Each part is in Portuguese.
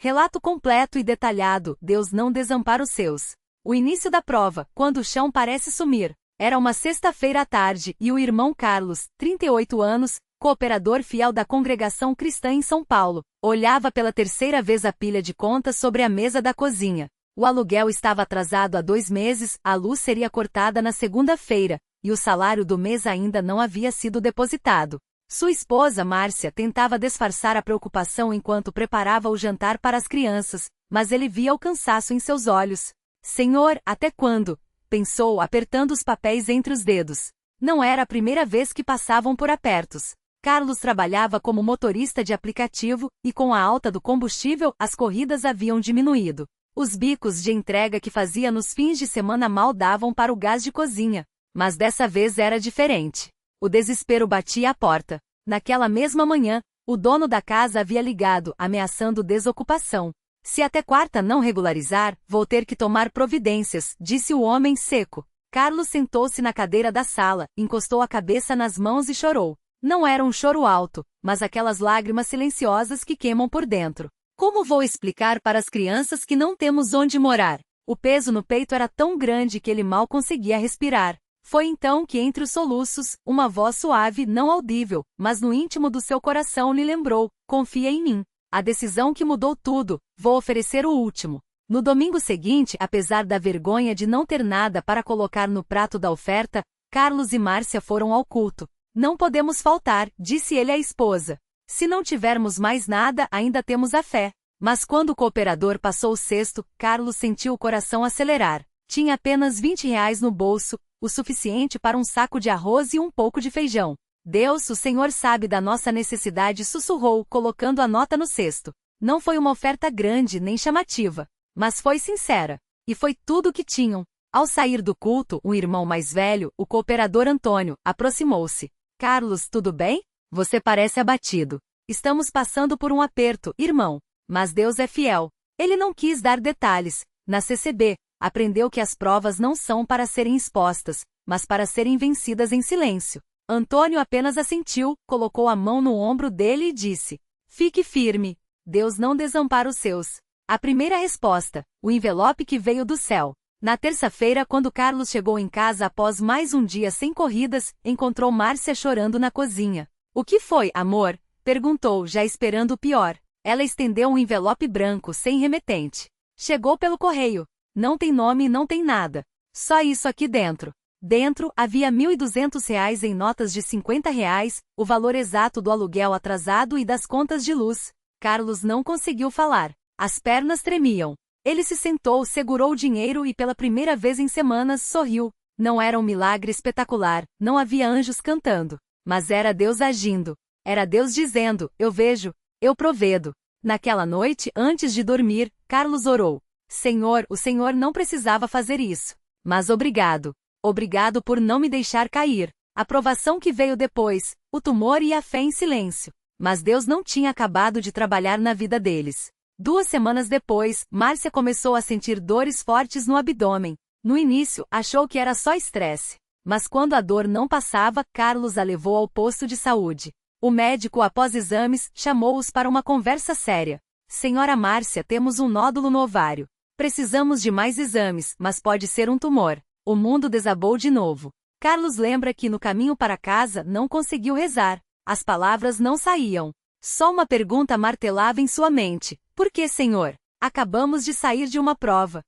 Relato completo e detalhado, Deus não desampara os seus. O início da prova, quando o chão parece sumir. Era uma sexta-feira à tarde e o irmão Carlos, 38 anos, cooperador fiel da congregação cristã em São Paulo, olhava pela terceira vez a pilha de contas sobre a mesa da cozinha. O aluguel estava atrasado há 2 meses, a luz seria cortada na segunda-feira, e o salário do mês ainda não havia sido depositado. Sua esposa, Márcia, tentava disfarçar a preocupação enquanto preparava o jantar para as crianças, mas ele via o cansaço em seus olhos. Senhor, até quando? Pensou, apertando os papéis entre os dedos. Não era a primeira vez que passavam por apertos. Carlos trabalhava como motorista de aplicativo, e com a alta do combustível, as corridas haviam diminuído. Os bicos de entrega que fazia nos fins de semana mal davam para o gás de cozinha. Mas dessa vez era diferente. O desespero batia à porta. Naquela mesma manhã, o dono da casa havia ligado, ameaçando desocupação. Se até quarta não regularizar, vou ter que tomar providências, disse o homem seco. Carlos sentou-se na cadeira da sala, encostou a cabeça nas mãos e chorou. Não era um choro alto, mas aquelas lágrimas silenciosas que queimam por dentro. Como vou explicar para as crianças que não temos onde morar? O peso no peito era tão grande que ele mal conseguia respirar. Foi então que, entre os soluços, uma voz suave, não audível, mas no íntimo do seu coração lhe lembrou: confia em mim. A decisão que mudou tudo, vou oferecer o último. No domingo seguinte, apesar da vergonha de não ter nada para colocar no prato da oferta, Carlos e Márcia foram ao culto. Não podemos faltar, disse ele à esposa. Se não tivermos mais nada, ainda temos a fé. Mas quando o cooperador passou o cesto, Carlos sentiu o coração acelerar. Tinha apenas R$ 20 no bolso, o suficiente para um saco de arroz e um pouco de feijão. Deus, o Senhor sabe da nossa necessidade, sussurrou, colocando a nota no cesto. Não foi uma oferta grande nem chamativa, mas foi sincera. E foi tudo o que tinham. Ao sair do culto, um irmão mais velho, o cooperador Antônio, aproximou-se. Carlos, tudo bem? Você parece abatido. Estamos passando por um aperto, irmão. Mas Deus é fiel. Ele não quis dar detalhes. Na CCB, aprendeu que as provas não são para serem expostas, mas para serem vencidas em silêncio. Antônio apenas assentiu, colocou a mão no ombro dele e disse: fique firme. Deus não desampara os seus. A primeira resposta, o envelope que veio do céu. Na terça-feira, quando Carlos chegou em casa após mais um dia sem corridas, encontrou Márcia chorando na cozinha. O que foi, amor? Perguntou, já esperando o pior. Ela estendeu um envelope branco, sem remetente. Chegou pelo correio. Não tem nome e não tem nada. Só isso aqui dentro. Dentro, havia R$ 1.200 em notas de R$ 50, o valor exato do aluguel atrasado e das contas de luz. Carlos não conseguiu falar. As pernas tremiam. Ele se sentou, segurou o dinheiro e pela primeira vez em semanas sorriu. Não era um milagre espetacular, não havia anjos cantando. Mas era Deus agindo. Era Deus dizendo: eu vejo, eu provedo. Naquela noite, antes de dormir, Carlos orou. Senhor, o Senhor não precisava fazer isso. Mas obrigado. Obrigado por não me deixar cair. A provação que veio depois, o tumor e a fé em silêncio. Mas Deus não tinha acabado de trabalhar na vida deles. 2 semanas depois, Márcia começou a sentir dores fortes no abdômen. No início, achou que era só estresse. Mas quando a dor não passava, Carlos a levou ao posto de saúde. O médico, após exames, chamou-os para uma conversa séria. Senhora Márcia, temos um nódulo no ovário. Precisamos de mais exames, mas pode ser um tumor. O mundo desabou de novo. Carlos lembra que no caminho para casa não conseguiu rezar. As palavras não saíam. Só uma pergunta martelava em sua mente. Por que, Senhor? Acabamos de sair de uma prova.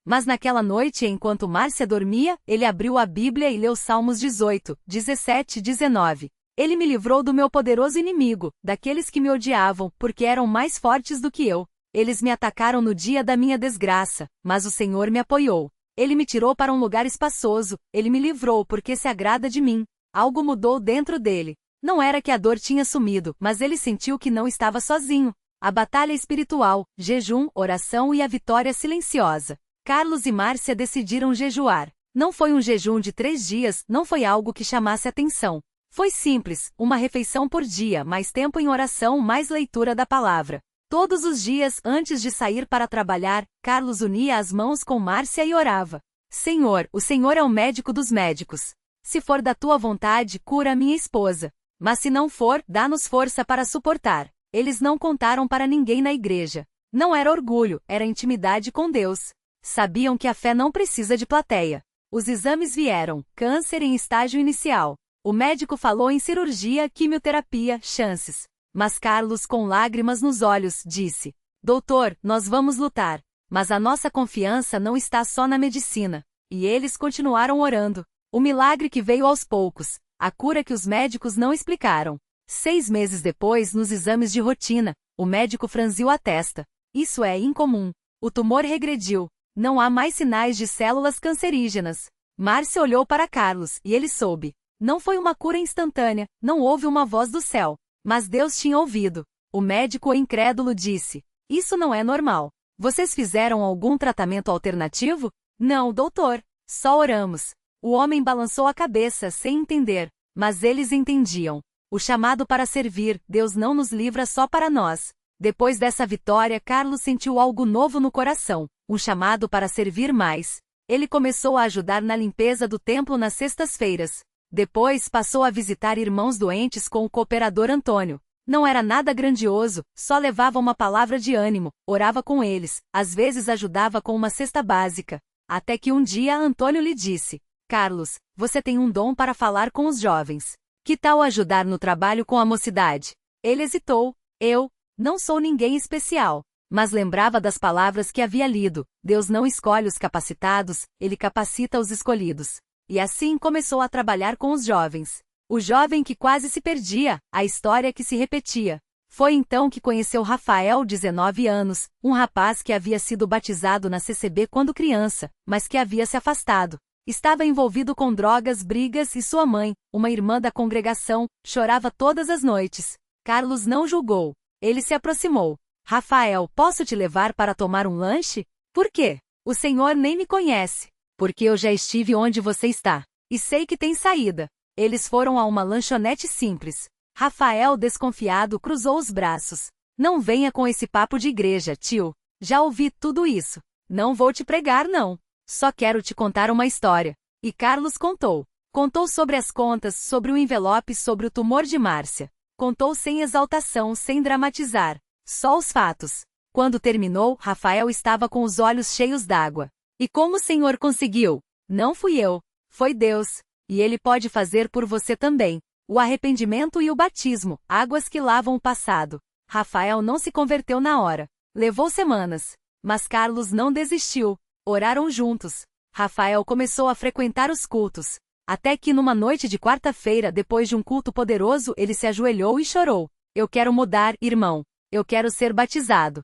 Mas naquela noite, enquanto Márcia dormia, ele abriu a Bíblia e leu Salmos 18, 17 e 19. Ele me livrou do meu poderoso inimigo, daqueles que me odiavam, porque eram mais fortes do que eu. Eles me atacaram no dia da minha desgraça, mas o Senhor me apoiou. Ele me tirou para um lugar espaçoso, ele me livrou porque se agrada de mim. Algo mudou dentro dele. Não era que a dor tinha sumido, mas ele sentiu que não estava sozinho. A batalha espiritual, jejum, oração e a vitória silenciosa. Carlos e Márcia decidiram jejuar. Não foi um jejum de 3 dias, não foi algo que chamasse atenção. Foi simples, uma refeição por dia, mais tempo em oração, mais leitura da palavra. Todos os dias, antes de sair para trabalhar, Carlos unia as mãos com Márcia e orava. Senhor, o Senhor é o médico dos médicos. Se for da tua vontade, cura a minha esposa. Mas se não for, dá-nos força para suportar. Eles não contaram para ninguém na igreja. Não era orgulho, era intimidade com Deus. Sabiam que a fé não precisa de plateia. Os exames vieram: câncer em estágio inicial. O médico falou em cirurgia, quimioterapia, chances. Mas Carlos, com lágrimas nos olhos, disse: Doutor, nós vamos lutar. Mas a nossa confiança não está só na medicina. E eles continuaram orando. O milagre que veio aos poucos. A cura que os médicos não explicaram. 6 meses depois, nos exames de rotina, o médico franziu a testa. Isso é incomum. O tumor regrediu. Não há mais sinais de células cancerígenas. Márcia olhou para Carlos, e ele soube. Não foi uma cura instantânea, não houve uma voz do céu. Mas Deus tinha ouvido. O médico incrédulo disse: Isso não é normal. Vocês fizeram algum tratamento alternativo? Não, doutor. Só oramos. O homem balançou a cabeça sem entender. Mas eles entendiam. O chamado para servir, Deus não nos livra só para nós. Depois dessa vitória, Carlos sentiu algo novo no coração. Um chamado para servir mais. Ele começou a ajudar na limpeza do templo nas sextas-feiras. Depois passou a visitar irmãos doentes com o cooperador Antônio. Não era nada grandioso, só levava uma palavra de ânimo, orava com eles, às vezes ajudava com uma cesta básica. Até que um dia Antônio lhe disse: Carlos, você tem um dom para falar com os jovens. Que tal ajudar no trabalho com a mocidade? Ele hesitou. Eu não sou ninguém especial. Mas lembrava das palavras que havia lido: Deus não escolhe os capacitados, Ele capacita os escolhidos. E assim começou a trabalhar com os jovens. O jovem que quase se perdia, a história que se repetia. Foi então que conheceu Rafael, 19 anos, um rapaz que havia sido batizado na CCB quando criança, mas que havia se afastado. Estava envolvido com drogas, brigas e sua mãe, uma irmã da congregação, chorava todas as noites. Carlos não julgou. Ele se aproximou. Rafael, posso te levar para tomar um lanche? Por quê? O senhor nem me conhece. Porque eu já estive onde você está. E sei que tem saída. Eles foram a uma lanchonete simples. Rafael, desconfiado, cruzou os braços. Não venha com esse papo de igreja, tio. Já ouvi tudo isso. Não vou te pregar, não. Só quero te contar uma história. E Carlos contou. Contou sobre as contas, sobre o envelope, sobre o tumor de Márcia. Contou sem exaltação, sem dramatizar. Só os fatos. Quando terminou, Rafael estava com os olhos cheios d'água. E como o senhor conseguiu? Não fui eu. Foi Deus. E Ele pode fazer por você também. O arrependimento e o batismo, águas que lavam o passado. Rafael não se converteu na hora. Levou semanas. Mas Carlos não desistiu. Oraram juntos. Rafael começou a frequentar os cultos. Até que numa noite de quarta-feira, depois de um culto poderoso, ele se ajoelhou e chorou. Eu quero mudar, irmão. Eu quero ser batizado.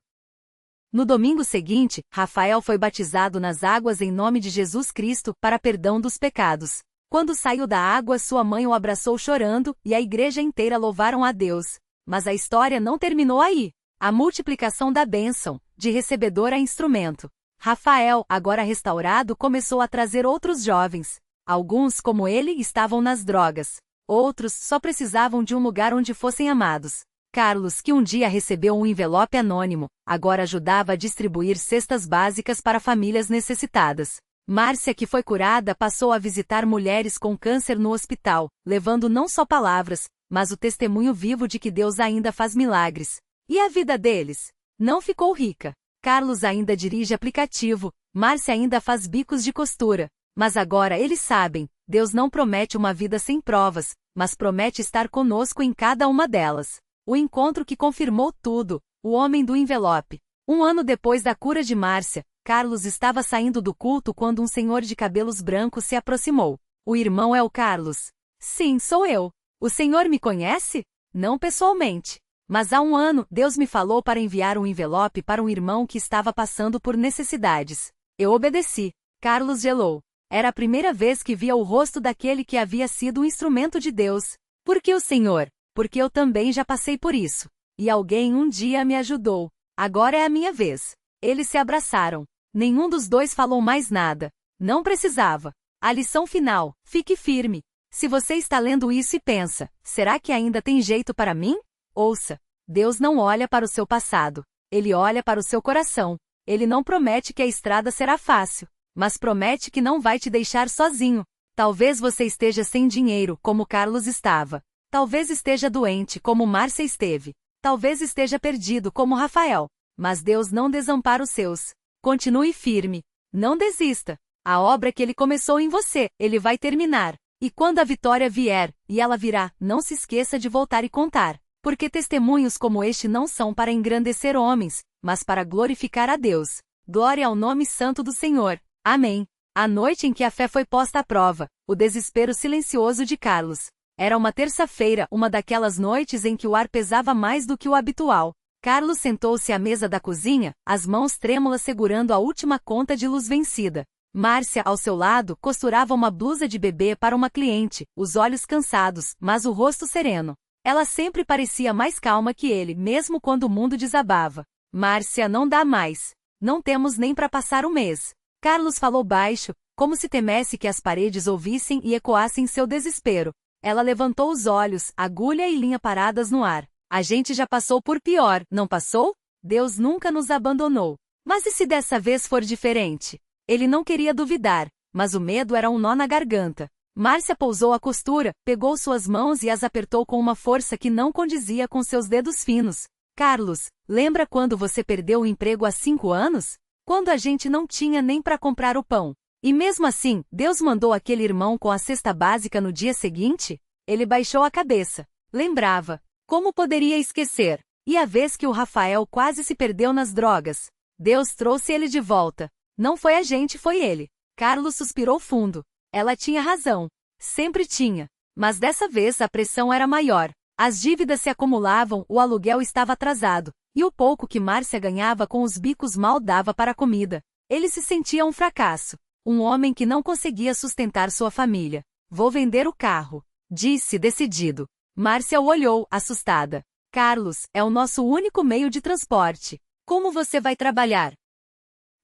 No domingo seguinte, Rafael foi batizado nas águas em nome de Jesus Cristo, para perdão dos pecados. Quando saiu da água, sua mãe o abraçou chorando, e a igreja inteira louvaram a Deus. Mas a história não terminou aí. A multiplicação da bênção, de recebedor a instrumento. Rafael, agora restaurado, começou a trazer outros jovens. Alguns, como ele, estavam nas drogas. Outros só precisavam de um lugar onde fossem amados. Carlos, que um dia recebeu um envelope anônimo, agora ajudava a distribuir cestas básicas para famílias necessitadas. Márcia, que foi curada, passou a visitar mulheres com câncer no hospital, levando não só palavras, mas o testemunho vivo de que Deus ainda faz milagres. E a vida deles? Não ficou rica. Carlos ainda dirige aplicativo, Márcia ainda faz bicos de costura. Mas agora eles sabem, Deus não promete uma vida sem provas, mas promete estar conosco em cada uma delas. O encontro que confirmou tudo, o homem do envelope. 1 ano depois da cura de Márcia, Carlos estava saindo do culto quando um senhor de cabelos brancos se aproximou. O irmão é o Carlos. Sim, sou eu. O senhor me conhece? Não pessoalmente. Mas há 1 ano, Deus me falou para enviar um envelope para um irmão que estava passando por necessidades. Eu obedeci. Carlos gelou. Era a primeira vez que via o rosto daquele que havia sido um instrumento de Deus. Por que o senhor? Porque eu também já passei por isso. E alguém um dia me ajudou. Agora é a minha vez. Eles se abraçaram. Nenhum dos dois falou mais nada. Não precisava. A lição final: fique firme. Se você está lendo isso e pensa, será que ainda tem jeito para mim? Ouça. Deus não olha para o seu passado. Ele olha para o seu coração. Ele não promete que a estrada será fácil, mas promete que não vai te deixar sozinho. Talvez você esteja sem dinheiro, como Carlos estava. Talvez esteja doente, como Márcia esteve. Talvez esteja perdido, como Rafael. mas Deus não desampara os seus. Continue firme. Não desista. A obra que Ele começou em você, Ele vai terminar. E quando a vitória vier, e ela virá, não se esqueça de voltar e contar. Porque testemunhos como este não são para engrandecer homens, mas para glorificar a Deus. Glória ao nome santo do Senhor. Amém. A noite em que a fé foi posta à prova, o desespero silencioso de Carlos. Era uma terça-feira, uma daquelas noites em que o ar pesava mais do que o habitual. Carlos sentou-se à mesa da cozinha, as mãos trêmulas segurando a última conta de luz vencida. Márcia, ao seu lado, costurava uma blusa de bebê para uma cliente, os olhos cansados, mas o rosto sereno. Ela sempre parecia mais calma que ele, mesmo quando o mundo desabava. Márcia, não dá mais. Não temos nem para passar o mês. Carlos falou baixo, como se temesse que as paredes ouvissem e ecoassem seu desespero. Ela levantou os olhos, agulha e linha paradas no ar. A gente já passou por pior, não passou? Deus nunca nos abandonou. Mas e se dessa vez for diferente? Ele não queria duvidar, mas o medo era um nó na garganta. Márcia pousou a costura, pegou suas mãos e as apertou com uma força que não condizia com seus dedos finos. Carlos, lembra quando você perdeu o emprego há 5 anos? Quando a gente não tinha nem para comprar o pão. E mesmo assim, Deus mandou aquele irmão com a cesta básica no dia seguinte? Ele baixou a cabeça. Lembrava. Como poderia esquecer? E a vez que o Rafael quase se perdeu nas drogas? Deus trouxe ele de volta. Não foi a gente, foi ele. Carlos suspirou fundo. Ela tinha razão. Sempre tinha. Mas dessa vez a pressão era maior. As dívidas se acumulavam, o aluguel estava atrasado. E o pouco que Márcia ganhava com os bicos mal dava para a comida. Ele se sentia um fracasso. Um homem que não conseguia sustentar sua família. Vou vender o carro, disse decidido. Márcia o olhou, assustada. Carlos, é o nosso único meio de transporte. Como você vai trabalhar?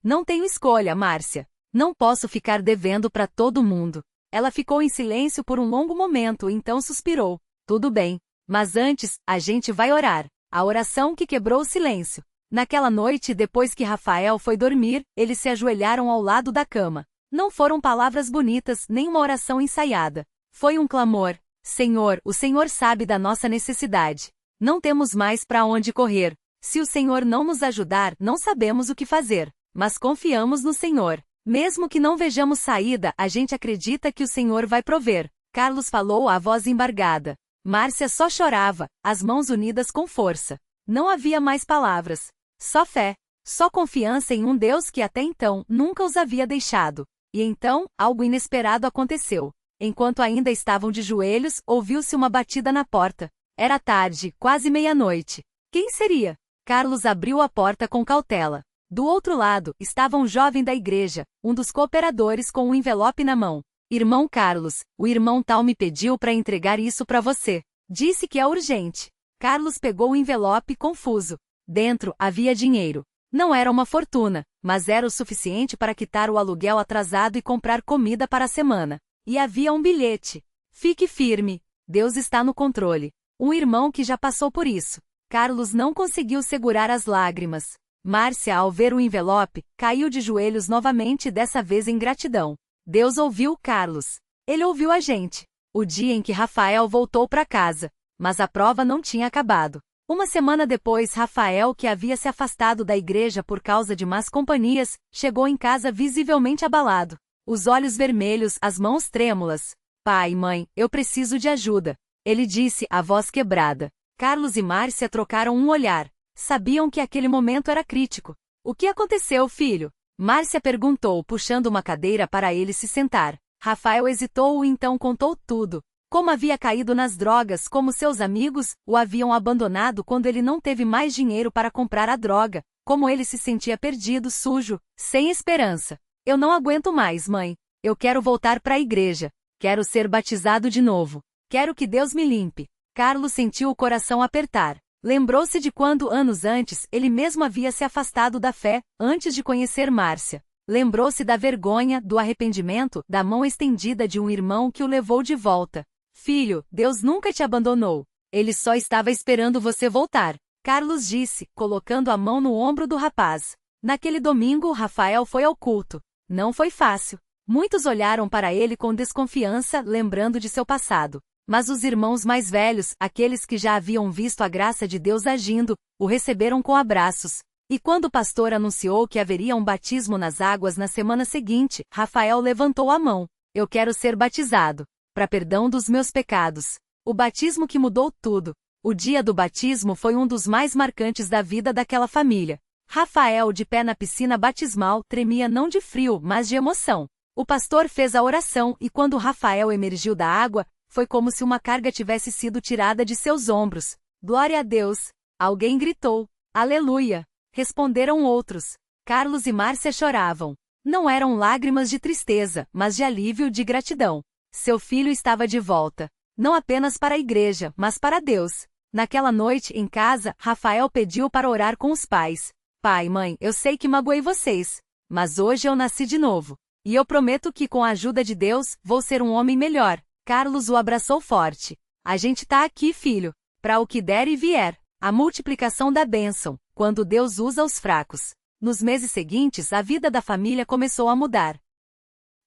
Não tenho escolha, Márcia. Não posso ficar devendo para todo mundo. Ela ficou em silêncio por um longo momento, então suspirou. Tudo bem. Mas antes, a gente vai orar. A oração que quebrou o silêncio. Naquela noite, depois que Rafael foi dormir, eles se ajoelharam ao lado da cama. Não foram palavras bonitas, nem uma oração ensaiada. Foi um clamor. Senhor, o Senhor sabe da nossa necessidade. Não temos mais para onde correr. Se o Senhor não nos ajudar, não sabemos o que fazer. Mas confiamos no Senhor. Mesmo que não vejamos saída, a gente acredita que o Senhor vai prover. Carlos falou a voz embargada. Márcia só chorava, as mãos unidas com força. Não havia mais palavras. Só fé. Só confiança em um Deus que até então nunca os havia deixado. E então, algo inesperado aconteceu. Enquanto ainda estavam de joelhos, ouviu-se uma batida na porta. Era tarde, quase meia-noite. Quem seria? Carlos abriu a porta com cautela. Do outro lado, estava um jovem da igreja, um dos cooperadores com um envelope na mão. Irmão Carlos, o irmão tal me pediu para entregar isso para você. Disse que é urgente. Carlos pegou o envelope confuso. Dentro, havia dinheiro. Não era uma fortuna, mas era o suficiente para quitar o aluguel atrasado e comprar comida para a semana. E havia um bilhete. Fique firme. Deus está no controle. Um irmão que já passou por isso. Carlos não conseguiu segurar as lágrimas. Márcia, ao ver o envelope, caiu de joelhos novamente, dessa vez em gratidão. Deus ouviu Carlos. Ele ouviu a gente. O dia em que Rafael voltou para casa. Mas a prova não tinha acabado. Uma semana depois, Rafael, que havia se afastado da igreja por causa de más companhias, chegou em casa visivelmente abalado. Os olhos vermelhos, as mãos trêmulas. Pai, mãe, eu preciso de ajuda. Ele disse, a voz quebrada. Carlos e Márcia trocaram um olhar. Sabiam que aquele momento era crítico. O que aconteceu, filho? Márcia perguntou, puxando uma cadeira para ele se sentar. Rafael hesitou e então contou tudo. Como havia caído nas drogas, como seus amigos o haviam abandonado quando ele não teve mais dinheiro para comprar a droga, como ele se sentia perdido, sujo, sem esperança. Eu não aguento mais, mãe. Eu quero voltar para a igreja. Quero ser batizado de novo. Quero que Deus me limpe. Carlos sentiu o coração apertar. Lembrou-se de quando, anos antes, ele mesmo havia se afastado da fé, antes de conhecer Márcia. Lembrou-se da vergonha, do arrependimento, da mão estendida de um irmão que o levou de volta. Filho, Deus nunca te abandonou. Ele só estava esperando você voltar. Carlos disse, colocando a mão no ombro do rapaz. Naquele domingo, Rafael foi ao culto. Não foi fácil. Muitos olharam para ele com desconfiança, lembrando de seu passado. Mas os irmãos mais velhos, aqueles que já haviam visto a graça de Deus agindo, o receberam com abraços. E quando o pastor anunciou que haveria um batismo nas águas na semana seguinte, Rafael levantou a mão. Eu quero ser batizado, para perdão dos meus pecados. O batismo que mudou tudo. O dia do batismo foi um dos mais marcantes da vida daquela família. Rafael, de pé na piscina batismal, tremia não de frio, mas de emoção. O pastor fez a oração e quando Rafael emergiu da água, foi como se uma carga tivesse sido tirada de seus ombros. Glória a Deus! Alguém gritou. Aleluia! Responderam outros. Carlos e Márcia choravam. Não eram lágrimas de tristeza, mas de alívio e de gratidão. Seu filho estava de volta. Não apenas para a igreja, mas para Deus. Naquela noite, em casa, Rafael pediu para orar com os pais. Pai, mãe, eu sei que magoei vocês, mas hoje eu nasci de novo. E eu prometo que com a ajuda de Deus, vou ser um homem melhor. Carlos o abraçou forte. A gente tá aqui, filho, para o que der e vier. A multiplicação da bênção, quando Deus usa os fracos. Nos meses seguintes, a vida da família começou a mudar.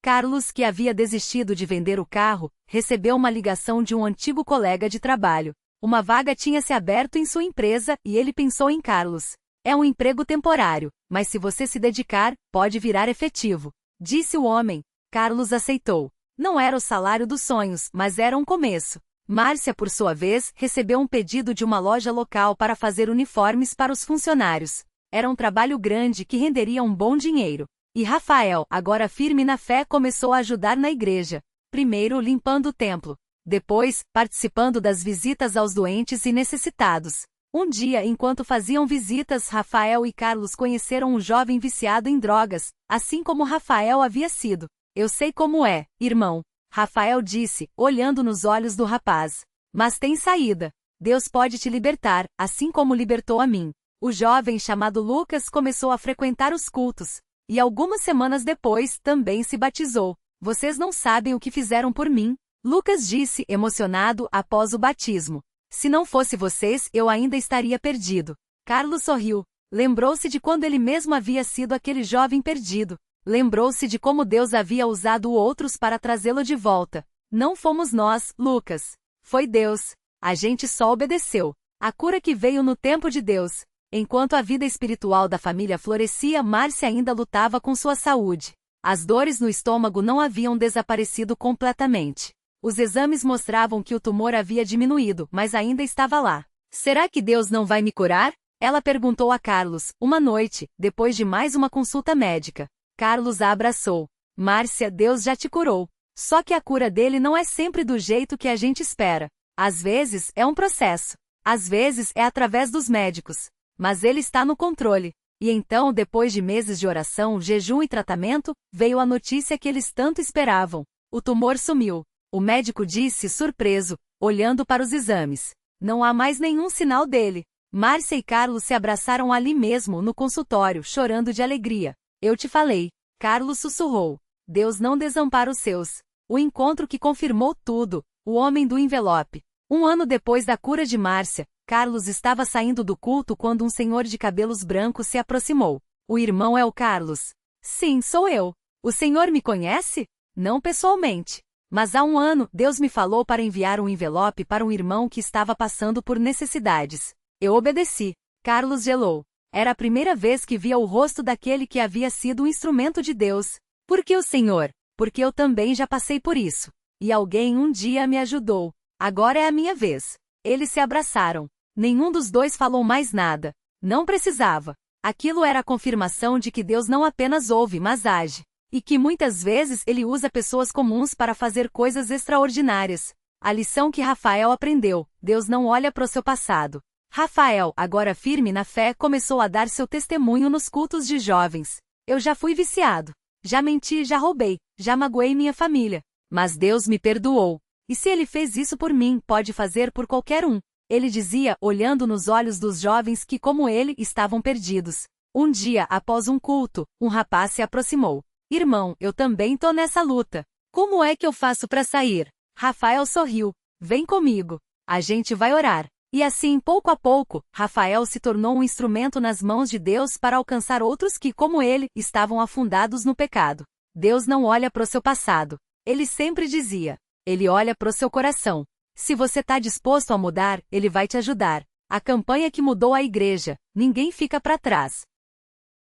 Carlos, que havia desistido de vender o carro, recebeu uma ligação de um antigo colega de trabalho. Uma vaga tinha se aberto em sua empresa e ele pensou em Carlos. É um emprego temporário, mas se você se dedicar, pode virar efetivo. Disse o homem. Carlos aceitou. Não era o salário dos sonhos, mas era um começo. Márcia, por sua vez, recebeu um pedido de uma loja local para fazer uniformes para os funcionários. Era um trabalho grande que renderia um bom dinheiro. E Rafael, agora firme na fé, começou a ajudar na igreja. Primeiro limpando o templo. Depois, participando das visitas aos doentes e necessitados. Um dia, enquanto faziam visitas, Rafael e Carlos conheceram um jovem viciado em drogas, assim como Rafael havia sido. Eu sei como é, irmão. Rafael disse, olhando nos olhos do rapaz. Mas tem saída. Deus pode te libertar, assim como libertou a mim. O jovem chamado Lucas começou a frequentar os cultos. E algumas semanas depois, também se batizou. Vocês não sabem o que fizeram por mim. Lucas disse, emocionado, após o batismo. Se não fosse vocês, eu ainda estaria perdido. Carlos sorriu. Lembrou-se de quando ele mesmo havia sido aquele jovem perdido. Lembrou-se de como Deus havia usado outros para trazê-lo de volta. Não fomos nós, Lucas. Foi Deus. A gente só obedeceu. A cura que veio no tempo de Deus. Enquanto a vida espiritual da família florescia, Márcia ainda lutava com sua saúde. As dores no estômago não haviam desaparecido completamente. Os exames mostravam que o tumor havia diminuído, mas ainda estava lá. Será que Deus não vai me curar? Ela perguntou a Carlos, uma noite, depois de mais uma consulta médica. Carlos a abraçou. Márcia, Deus já te curou. Só que a cura dele não é sempre do jeito que a gente espera. Às vezes, é um processo. Às vezes, é através dos médicos. Mas ele está no controle. E então, depois de meses de oração, jejum e tratamento, veio a notícia que eles tanto esperavam. O tumor sumiu. O médico disse, surpreso, olhando para os exames. Não há mais nenhum sinal dele. Márcia e Carlos se abraçaram ali mesmo, no consultório, chorando de alegria. Eu te falei. Carlos sussurrou. Deus não desampara os seus. O encontro que confirmou tudo. O homem do envelope. Um ano depois da cura de Márcia, Carlos estava saindo do culto quando um senhor de cabelos brancos se aproximou. O irmão é o Carlos. Sim, sou eu. O senhor me conhece? Não pessoalmente. Mas há um ano, Deus me falou para enviar um envelope para um irmão que estava passando por necessidades. Eu obedeci. Carlos gelou. Era a primeira vez que via o rosto daquele que havia sido um instrumento de Deus. Por que o Senhor? Porque eu também já passei por isso. E alguém um dia me ajudou. Agora é a minha vez. Eles se abraçaram. Nenhum dos dois falou mais nada. Não precisava. Aquilo era a confirmação de que Deus não apenas ouve, mas age. E que muitas vezes Ele usa pessoas comuns para fazer coisas extraordinárias. A lição que Rafael aprendeu: Deus não olha para o seu passado. Rafael, agora firme na fé, começou a dar seu testemunho nos cultos de jovens. Eu já fui viciado. Já menti, já roubei, já magoei minha família. Mas Deus me perdoou. E se Ele fez isso por mim, pode fazer por qualquer um. Ele dizia, olhando nos olhos dos jovens que, como ele, estavam perdidos. Um dia, após um culto, um rapaz se aproximou. Irmão, eu também tô nessa luta. Como é que eu faço para sair? Rafael sorriu. Vem comigo. A gente vai orar. E assim, pouco a pouco, Rafael se tornou um instrumento nas mãos de Deus para alcançar outros que, como ele, estavam afundados no pecado. Deus não olha para o seu passado. Ele sempre dizia. Ele olha para o seu coração. Se você está disposto a mudar, Ele vai te ajudar. A campanha que mudou a igreja. Ninguém fica para trás.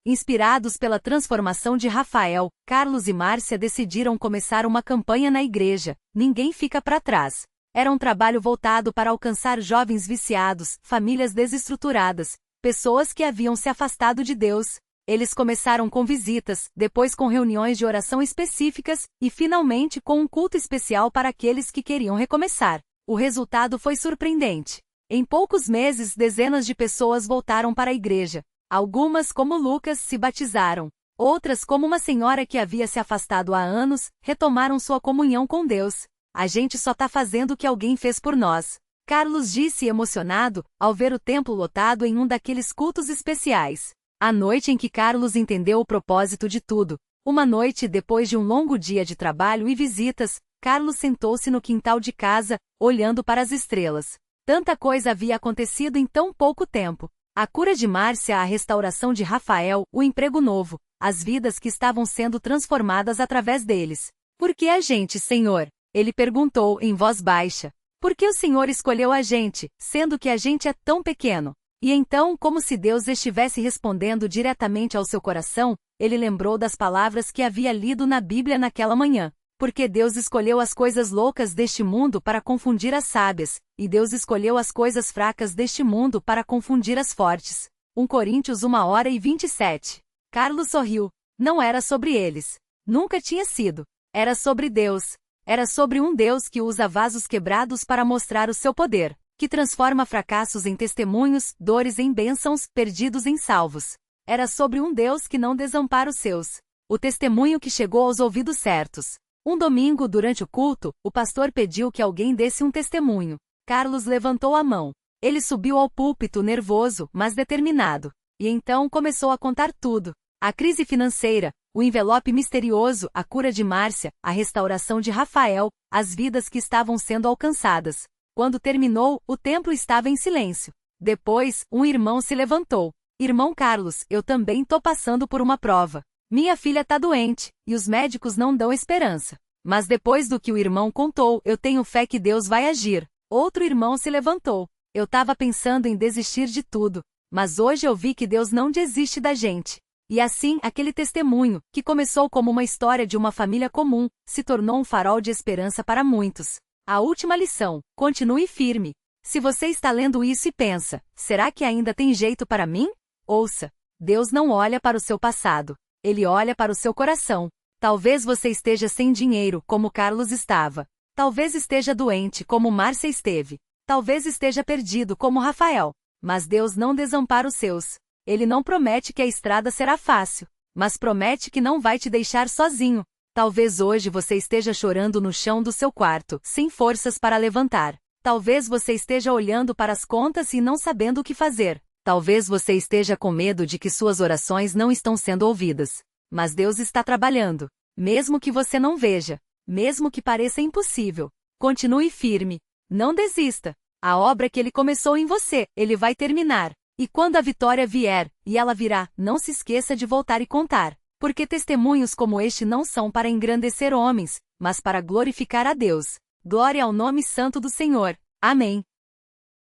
Inspirados pela transformação de Rafael, Carlos e Márcia decidiram começar uma campanha na igreja, Ninguém Fica para Trás. Era um trabalho voltado para alcançar jovens viciados, famílias desestruturadas, pessoas que haviam se afastado de Deus. Eles começaram com visitas, depois com reuniões de oração específicas, e finalmente com um culto especial para aqueles que queriam recomeçar. O resultado foi surpreendente. Em poucos meses, dezenas de pessoas voltaram para a igreja. Algumas, como Lucas, se batizaram. Outras, como uma senhora que havia se afastado há anos, retomaram sua comunhão com Deus. A gente só tá fazendo o que alguém fez por nós. Carlos disse emocionado, ao ver o templo lotado em um daqueles cultos especiais. A noite em que Carlos entendeu o propósito de tudo. Uma noite depois de um longo dia de trabalho e visitas, Carlos sentou-se no quintal de casa, olhando para as estrelas. Tanta coisa havia acontecido em tão pouco tempo. A cura de Márcia, a restauração de Rafael, o emprego novo, as vidas que estavam sendo transformadas através deles. Por que a gente, Senhor? Ele perguntou em voz baixa. Por que o Senhor escolheu a gente, sendo que a gente é tão pequeno? E então, como se Deus estivesse respondendo diretamente ao seu coração, ele lembrou das palavras que havia lido na Bíblia naquela manhã. Porque Deus escolheu as coisas loucas deste mundo para confundir as sábias, e Deus escolheu as coisas fracas deste mundo para confundir as fortes. 1 Coríntios 1h27. Carlos sorriu. Não era sobre eles. Nunca tinha sido. Era sobre Deus. Era sobre um Deus que usa vasos quebrados para mostrar o seu poder, que transforma fracassos em testemunhos, dores em bênçãos, perdidos em salvos. Era sobre um Deus que não desampara os seus. O testemunho que chegou aos ouvidos certos. Um domingo, durante o culto, o pastor pediu que alguém desse um testemunho. Carlos levantou a mão. Ele subiu ao púlpito nervoso, mas determinado. E então começou a contar tudo. A crise financeira, o envelope misterioso, a cura de Márcia, a restauração de Rafael, as vidas que estavam sendo alcançadas. Quando terminou, o templo estava em silêncio. Depois, um irmão se levantou. Irmão Carlos, eu também tô passando por uma prova. Minha filha tá doente, e os médicos não dão esperança. Mas depois do que o irmão contou, eu tenho fé que Deus vai agir. Outro irmão se levantou. Eu tava pensando em desistir de tudo, mas hoje eu vi que Deus não desiste da gente. E assim, aquele testemunho, que começou como uma história de uma família comum, se tornou um farol de esperança para muitos. A última lição: continue firme. Se você está lendo isso e pensa, será que ainda tem jeito para mim? Ouça, Deus não olha para o seu passado. Ele olha para o seu coração. Talvez você esteja sem dinheiro, como Carlos estava. Talvez esteja doente, como Márcia esteve. Talvez esteja perdido, como Rafael. Mas Deus não desampara os seus. Ele não promete que a estrada será fácil, mas promete que não vai te deixar sozinho. Talvez hoje você esteja chorando no chão do seu quarto, sem forças para levantar. Talvez você esteja olhando para as contas e não sabendo o que fazer. Talvez você esteja com medo de que suas orações não estão sendo ouvidas. Mas Deus está trabalhando. Mesmo que você não veja. Mesmo que pareça impossível. Continue firme. Não desista. A obra que Ele começou em você, Ele vai terminar. E quando a vitória vier, e ela virá, não se esqueça de voltar e contar. Porque testemunhos como este não são para engrandecer homens, mas para glorificar a Deus. Glória ao nome santo do Senhor. Amém.